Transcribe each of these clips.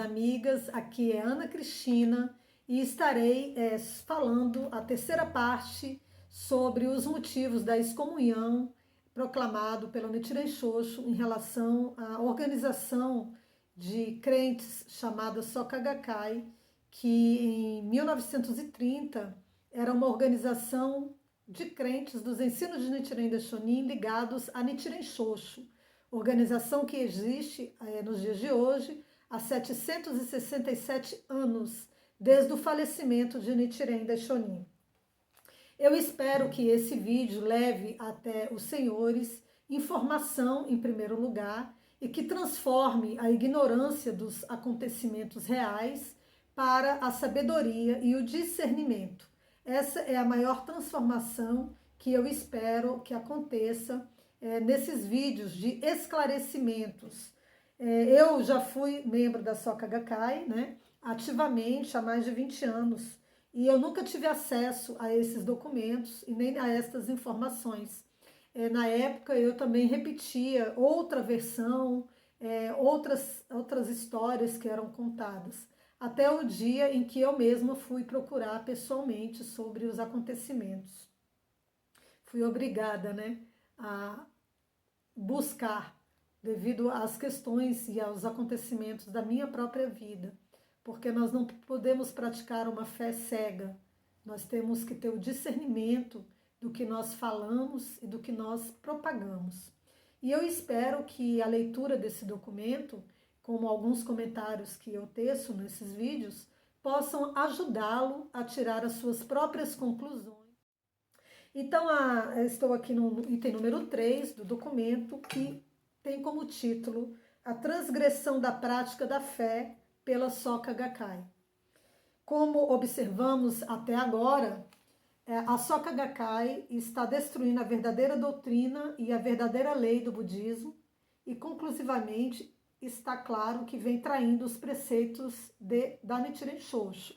amigas, aqui é Ana Cristina e estarei falando a terceira parte sobre os motivos da excomunhão proclamado pela Nichiren Shoshu em relação à organização de crentes chamada Soka Gakkai, que em 1930 era uma organização de crentes dos ensinos de Nichiren Daishonin ligados a Nichiren Shoshu, organização que existe nos dias de hoje há 767 anos, desde o falecimento de Nichiren Daishonin. Eu espero que esse vídeo leve até os senhores informação, em primeiro lugar, e que transforme a ignorância dos acontecimentos reais para a sabedoria e o discernimento. Essa é a maior transformação que eu espero que aconteça nesses vídeos de esclarecimentos. Eu já fui membro da Soka Gakkai, né, ativamente há mais de 20 anos, e eu nunca tive acesso a esses documentos e nem a estas informações. Na época eu também repetia outra versão, outras histórias que eram contadas, até o dia em que eu mesma fui procurar pessoalmente sobre os acontecimentos. Fui obrigada, né, a buscar devido às questões e aos acontecimentos da minha própria vida, porque nós não podemos praticar uma fé cega, nós temos que ter o discernimento do que nós falamos e do que nós propagamos. E eu espero que a leitura desse documento, como alguns comentários que eu teço nesses vídeos, possam ajudá-lo a tirar as suas próprias conclusões. Então, estou aqui no item número 3 do documento, que tem como título A Transgressão da Prática da Fé pela Soka Gakkai. Como observamos até agora, a Soka Gakkai está destruindo a verdadeira doutrina e a verdadeira lei do budismo e, conclusivamente, está claro que vem traindo os preceitos da Nichiren Shoshu.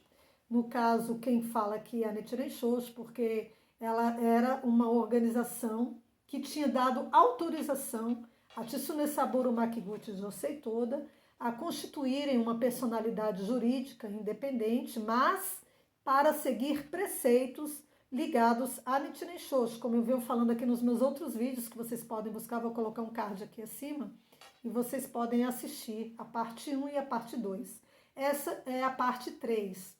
No caso, quem fala aqui é a Nichiren Shoshu, porque ela era uma organização que tinha dado autorização a Tsune Saburo Makiguchi Josei Toda a constituírem uma personalidade jurídica independente, mas para seguir preceitos ligados a Nichiren Shoshu, como eu venho falando aqui nos meus outros vídeos, que vocês podem buscar, vou colocar um card aqui acima, e vocês podem assistir a parte 1 e a parte 2. Essa é a parte 3.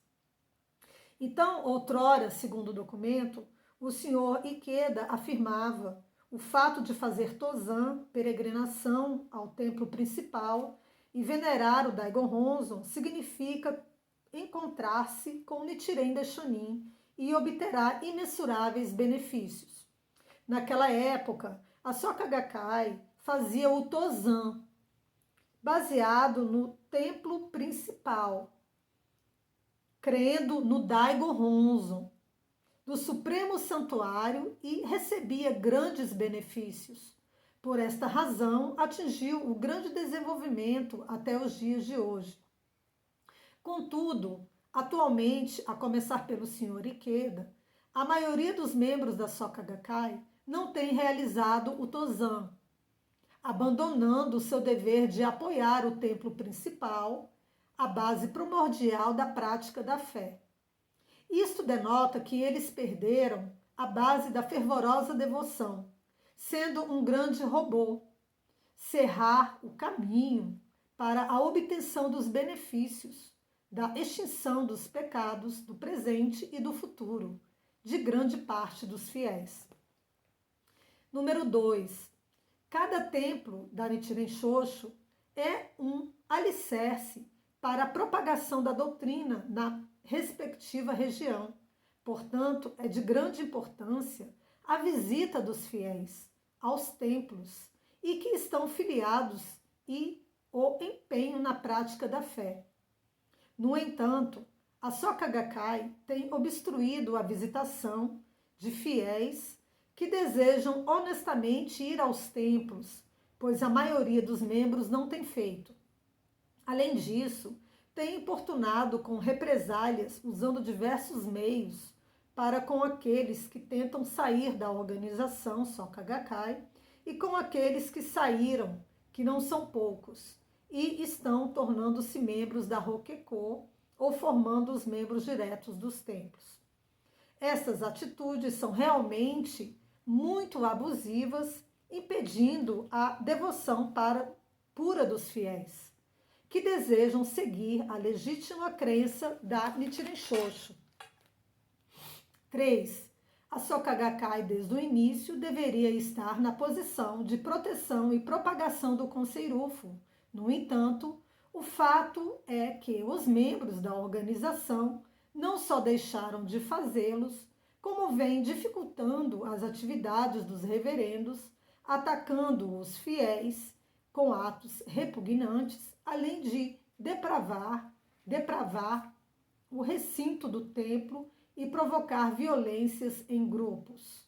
Então, outrora, segundo o documento, o senhor Ikeda afirmava o fato de fazer Tozan, peregrinação ao templo principal, e venerar o Daigon Honzon significa encontrar-se com Nichiren Daishonin e obterá imensuráveis benefícios. Naquela época, a Soka Gakkai fazia o Tozan, baseado no templo principal, crendo no Daigon Honzon, do Supremo Santuário, e recebia grandes benefícios. Por esta razão, atingiu o grande desenvolvimento até os dias de hoje. Contudo, atualmente, a começar pelo Sr. Ikeda, a maioria dos membros da Soka Gakkai não tem realizado o Tozan, abandonando o seu dever de apoiar o templo principal, a base primordial da prática da fé. Isto denota que eles perderam a base da fervorosa devoção, sendo um grande robô, cerrar o caminho para a obtenção dos benefícios, da extinção dos pecados do presente e do futuro, de grande parte dos fiéis. Número 2. Cada templo da Nichiren Shoshu é um alicerce para a propagação da doutrina na respectiva região. Portanto, é de grande importância a visita dos fiéis aos templos e que estão filiados e o empenho na prática da fé. No entanto, a Soka Gakkai tem obstruído a visitação de fiéis que desejam honestamente ir aos templos, pois a maioria dos membros não tem feito. Além disso, tem importunado com represálias, usando diversos meios para com aqueles que tentam sair da organização Soka Gakkai e com aqueles que saíram, que não são poucos, e estão tornando-se membros da Roquecô ou formando os membros diretos dos templos. Essas atitudes são realmente muito abusivas, impedindo a devoção pura dos fiéis, que desejam seguir a legítima crença da Nichiren Shoshu. 3. A Soka Gakkai, desde o início, deveria estar na posição de proteção e propagação do Konsei-rufu. No entanto, o fato é que os membros da organização não só deixaram de fazê-los, como vêm dificultando as atividades dos reverendos, atacando os fiéis com atos repugnantes, além de depravar o recinto do templo e provocar violências em grupos.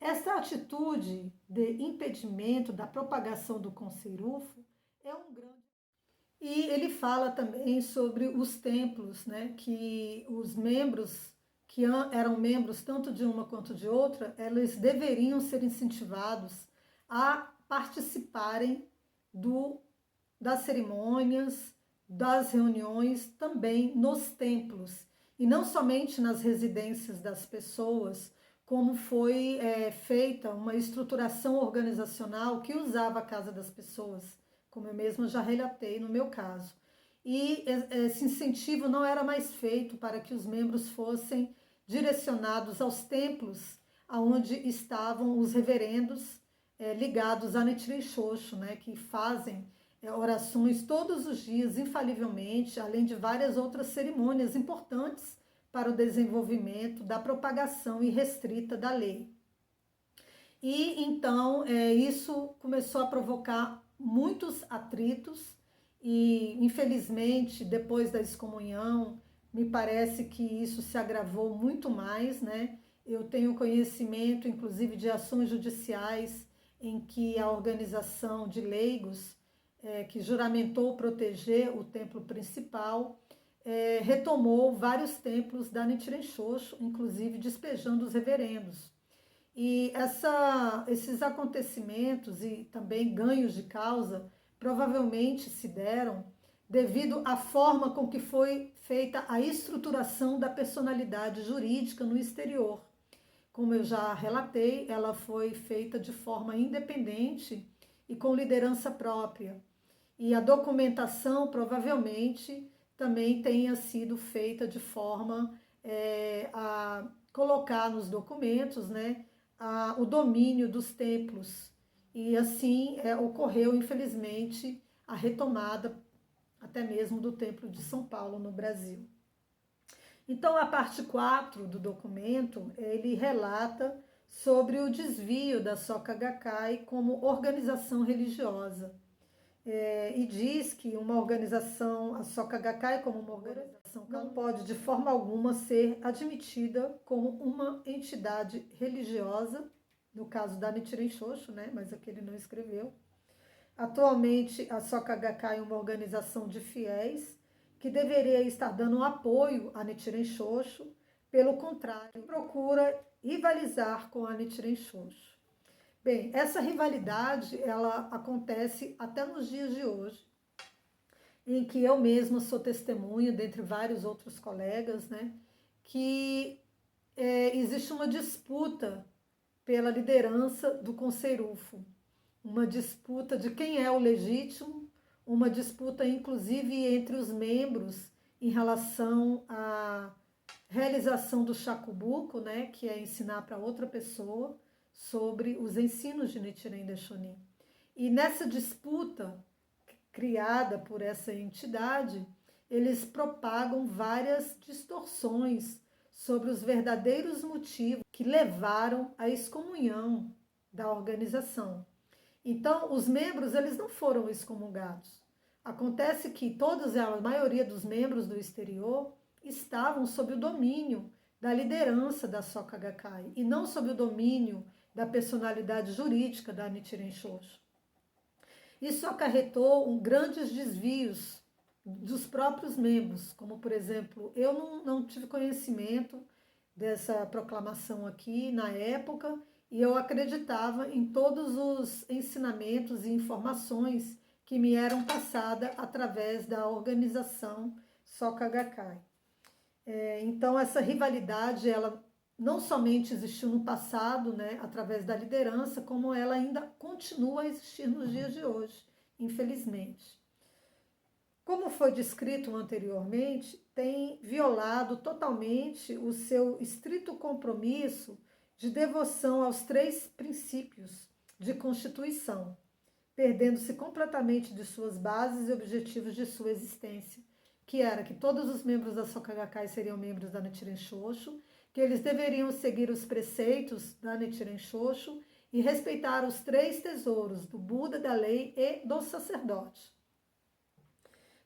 Essa atitude de impedimento da propagação do Konsei-rufu é um grande... E ele fala também sobre os templos, né, que os membros que eram membros tanto de uma quanto de outra, eles deveriam ser incentivados a participarem das cerimônias, das reuniões também nos templos, e não somente nas residências das pessoas, como foi feita uma estruturação organizacional que usava a casa das pessoas, como eu mesma já relatei no meu caso. E esse incentivo não era mais feito para que os membros fossem direcionados aos templos onde estavam os reverendos ligados a Nichiren Shoshu, né, que fazem orações todos os dias, infalivelmente, além de várias outras cerimônias importantes para o desenvolvimento da propagação irrestrita da lei. E então isso começou a provocar muitos atritos e, infelizmente, depois da excomunhão, me parece que isso se agravou muito mais, né? Eu tenho conhecimento, inclusive, de ações judiciais em que a organização de leigos, que juramentou proteger o templo principal, retomou vários templos da Nichiren Shoshu, inclusive despejando os reverendos. E esses acontecimentos e também ganhos de causa provavelmente se deram devido à forma com que foi feita a estruturação da personalidade jurídica no exterior. Como eu já relatei, ela foi feita de forma independente e com liderança própria. E a documentação provavelmente também tenha sido feita de forma a colocar nos documentos, né, o domínio dos templos. E assim ocorreu, infelizmente, a retomada até mesmo do Templo de São Paulo no Brasil. Então, a parte 4 do documento, ele relata sobre o desvio da Soka Gakkai como organização religiosa. E diz que uma organização, a Soka Gakkai como uma organização, não pode de forma alguma ser admitida como uma entidade religiosa, no caso da Nichiren Shoshu, né, mas aqui ele não escreveu. Atualmente, a Soka Gakkai é uma organização de fiéis que deveria estar dando apoio a Nichiren Shoshu, pelo contrário, procura rivalizar com a Nichiren Shoshu. Bem, essa rivalidade, ela acontece até nos dias de hoje, em que eu mesma sou testemunha, dentre vários outros colegas, né, que existe uma disputa pela liderança do Konsei-rufu, uma disputa de quem é o legítimo, uma disputa inclusive entre os membros em relação à realização do shakubuku, né, que é ensinar para outra pessoa sobre os ensinos de Nichiren Daishonin. E nessa disputa criada por essa entidade, eles propagam várias distorções sobre os verdadeiros motivos que levaram à excomunhão da organização. Então, os membros, eles não foram excomungados. Acontece que a maioria dos membros do exterior estavam sob o domínio da liderança da Soka Gakkai e não sob o domínio da personalidade jurídica da Nichiren Shoshu. Isso acarretou grandes desvios dos próprios membros, como, por exemplo, eu não tive conhecimento dessa proclamação aqui na época, e eu acreditava em todos os ensinamentos e informações que me eram passadas através da organização Soka Gakkai. Então, essa rivalidade, ela não somente existiu no passado, né, através da liderança, como ela ainda continua a existir nos dias de hoje, infelizmente. Como foi descrito anteriormente, tem violado totalmente o seu estrito compromisso de devoção aos 3 princípios de Constituição, perdendo-se completamente de suas bases e objetivos de sua existência, que era que todos os membros da Soka Gakkai seriam membros da Nichiren Shoshu, que eles deveriam seguir os preceitos da Nichiren Shoshu e respeitar os 3 tesouros do Buda, da lei e do sacerdote.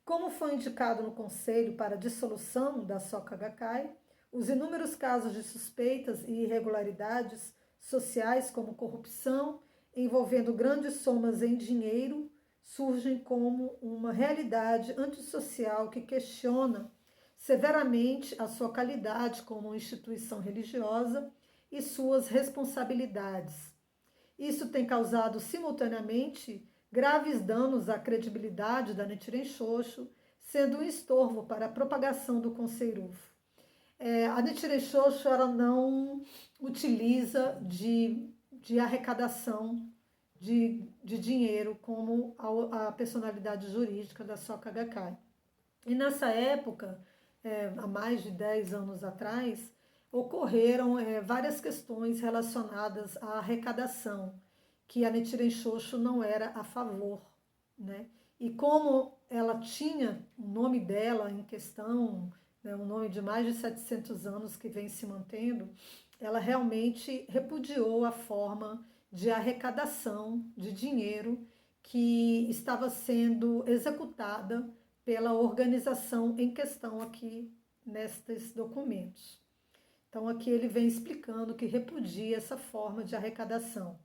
Como foi indicado no Conselho para a dissolução da Soka Gakkai, os inúmeros casos de suspeitas e irregularidades sociais, como corrupção, envolvendo grandes somas em dinheiro, surgem como uma realidade antissocial que questiona severamente a sua qualidade como instituição religiosa e suas responsabilidades. Isso tem causado simultaneamente graves danos à credibilidade da Nichiren Shoshu, sendo um estorvo para a propagação do Konsei-rufu. A Nichiren Shoshu ela não utiliza de arrecadação de dinheiro como a personalidade jurídica da Soka Gakkai. E nessa época, há mais de 10 anos atrás, ocorreram várias questões relacionadas à arrecadação, que a Nichiren Shoshu não era a favor, né? E como ela tinha o nome dela em questão, né, um nome de mais de 700 anos que vem se mantendo, ela realmente repudiou a forma de arrecadação de dinheiro que estava sendo executada pela organização em questão aqui nestes documentos. Então aqui ele vem explicando que repudia essa forma de arrecadação.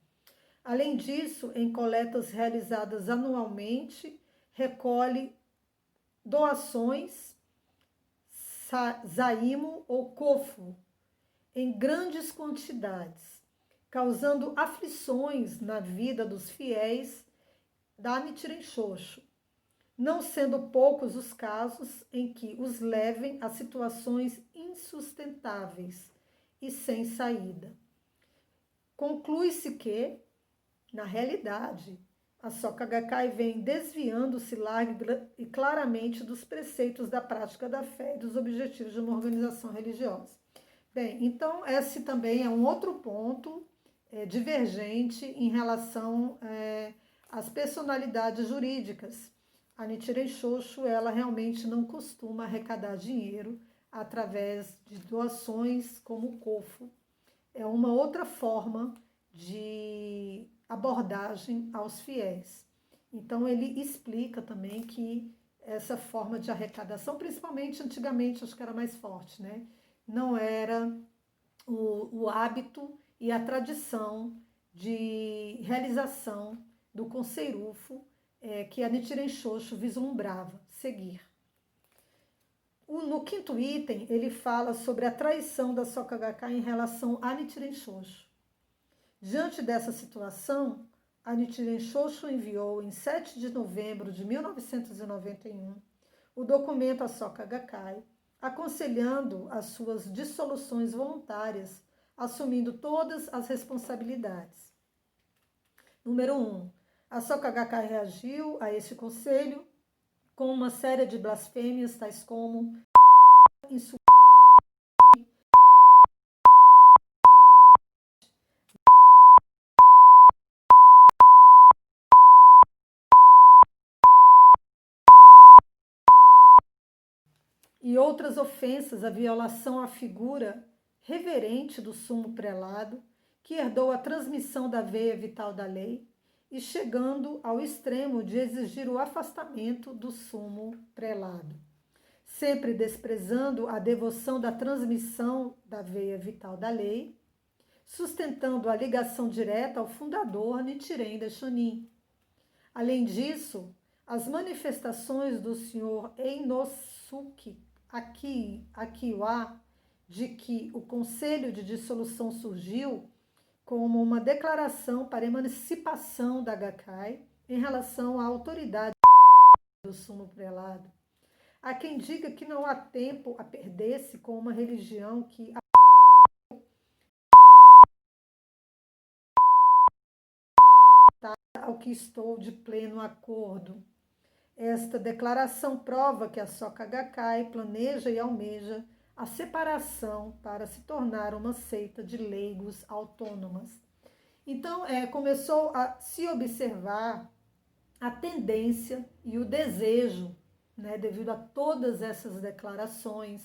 Além disso, em coletas realizadas anualmente, recolhe doações, zaimo ou kofo, em grandes quantidades, causando aflições na vida dos fiéis da Nichiren Shoshu, não sendo poucos os casos em que os levem a situações insustentáveis e sem saída. Conclui-se que, na realidade, a Soka Gakkai vem desviando-se larga e claramente dos preceitos da prática da fé e dos objetivos de uma organização religiosa. Bem, então esse também é um outro ponto divergente em relação às personalidades jurídicas. A Nichiren Shoshu, ela realmente não costuma arrecadar dinheiro através de doações como o kofo. É uma outra forma de abordagem aos fiéis. Então ele explica também que essa forma de arrecadação, principalmente antigamente, acho que era mais forte, né? Não era o hábito e a tradição de realização do Konsei-rufu que a Nichiren Shoshu vislumbrava seguir. No 5º item, ele fala sobre a traição da Soka Gakkai em relação a Nichiren Shoshu. Diante dessa situação, a Nichiren Shoshu enviou, em 7 de novembro de 1991, o documento à Soka Gakkai, aconselhando as suas dissoluções voluntárias, assumindo todas as responsabilidades. Número 1. A Soka Gakkai reagiu a esse conselho com uma série de blasfêmias, tais como e outras ofensas à violação à figura reverente do sumo prelado, que herdou a transmissão da veia vital da lei, e chegando ao extremo de exigir o afastamento do sumo prelado, sempre desprezando a devoção da transmissão da veia vital da lei, sustentando a ligação direta ao fundador Nichiren Daishonin. Além disso, as manifestações do Sr. Einosuke Akiwa de que o Conselho de Dissolução surgiu como uma declaração para emancipação da Gakkai em relação à autoridade do sumo prelado. Há quem diga que não há tempo a perder-se com uma religião que ao que estou de pleno acordo. Esta declaração prova que a Soka Gakkai planeja e almeja a separação para se tornar uma seita de leigos autônomas. Então, começou a se observar a tendência e o desejo, né, devido a todas essas declarações,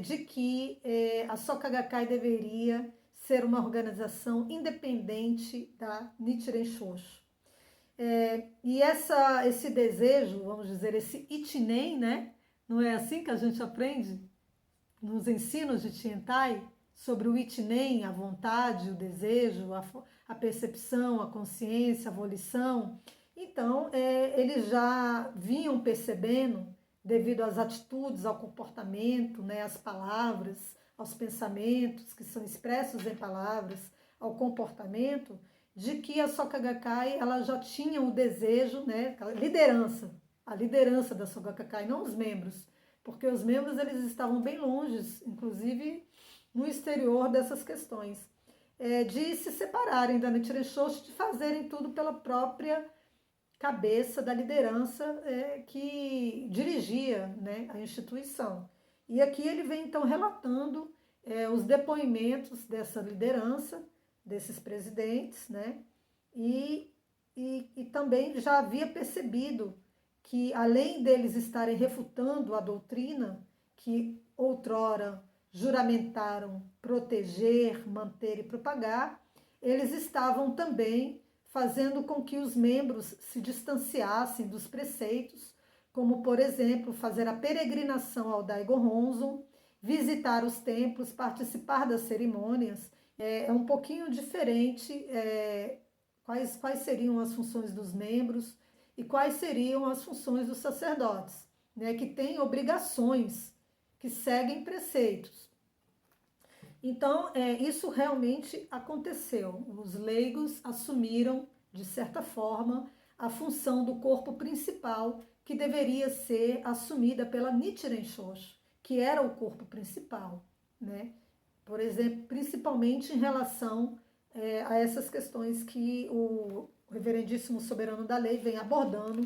de que a Soka Gakkai deveria ser uma organização independente da Nichiren Shoshu. E esse desejo, vamos dizer, esse itinen, né? Não é assim que a gente aprende nos ensinos de Tiantai sobre o itinen, a vontade, o desejo, a percepção, a consciência, a volição. Então, eles já vinham percebendo, devido às atitudes, ao comportamento, né, às palavras, aos pensamentos que são expressos em palavras, ao comportamento, de que a Soka Gakkai ela já tinha o desejo, né, a liderança da Soka Gakkai, não os membros, porque os membros eles estavam bem longe, inclusive no exterior dessas questões, de se separarem da Nichiren Shoshu, de fazerem tudo pela própria cabeça da liderança que dirigia, né, a instituição. E aqui ele vem então relatando os depoimentos dessa liderança, desses presidentes, né, e também já havia percebido que, além deles estarem refutando a doutrina que outrora juramentaram proteger, manter e propagar, eles estavam também fazendo com que os membros se distanciassem dos preceitos, como, por exemplo, fazer a peregrinação ao Daigo Honzon, visitar os templos, participar das cerimônias. É um pouquinho diferente quais seriam as funções dos membros e quais seriam as funções dos sacerdotes, né, que têm obrigações, que seguem preceitos. Então, isso realmente aconteceu. Os leigos assumiram, de certa forma, a função do corpo principal que deveria ser assumida pela Nichiren Shoshu, que era o corpo principal, né? Por exemplo, principalmente em relação a essas questões que o Reverendíssimo Soberano da Lei vem abordando